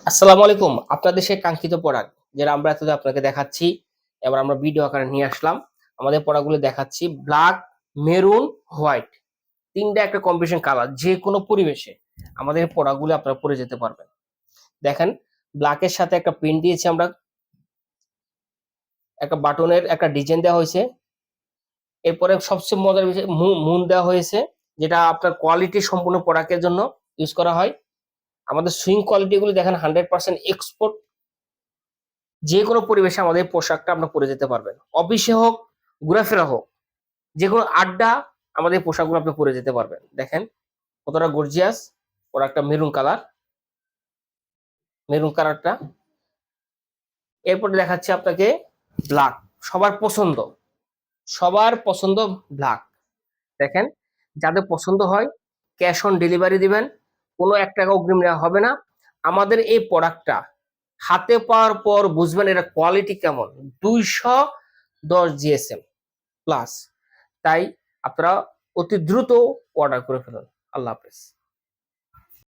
আসসালামু আলাইকুম। আপনাদের সেই কাঙ্ক্ষিত প্রোডাক্ট যেটা আমরা এতদিন আপনাকে দেখাচ্ছি, এবার আমরা ভিডিও আকারে নিয়ে আসলাম। আমাদের প্রোডাক্টগুলো দেখাচ্ছি ব্ল্যাক, মেরুন, হোয়াইট। ৩ টা একটা কম্বিনেশন কালার। যেকোনো পরিবেশে আমাদের প্রোডাক্টগুলো আপনারা পরে যেতে পারবেন। দেখেন ব্ল্যাক এর সাথে একটা প্রিন্ট দিয়েছি আমরা, একটা বাটনের একটা ডিজাইন দেওয়া হয়েছে। এরপরে সবচেয়ে মজার বিষয় মুন দেওয়া হয়েছে, যেটা আপনার কোয়ালিটি সম্পূর্ণ প্রোডাক্টের জন্য ইউজ করা হয়। আমাদের সুইং কোয়ালিটি গুলো দেখেন 100% এক্সপোর্ট। যেকোনো পরিবেশে আমাদের এই পোশাকটা আপনারা পরে যেতে পারবেন। অফিসে হোক, ঘোরাফেরা হোক, যেকোনো আড্ডা আমাদের এই পোশাকগুলো আপনি পরে যেতে পারবেন। দেখেন কতটা গর্জিয়াস, ওরা একটা মেরুন কালার, মেরুন কালারটা। এরপরে দেখাচ্ছি আপনাকে ব্ল্যাক, সবার পছন্দ, সবার পছন্দ ব্ল্যাক। দেখেন যাদের পছন্দ হয় ক্যাশ অন ডেলিভারি দিবেন, কোনো ১ টাকা অগ্রিম নেওয়া হবে না। আমাদের এই প্রোডাক্টটা হাতে পাওয়ার পর বুঝবেন এটা কোয়ালিটি কেমন। ২১০ জিএসএম প্লাস। তাই আপনারা অতি দ্রুত অর্ডার করে ফেলুন। আল্লাহ হাফেজ।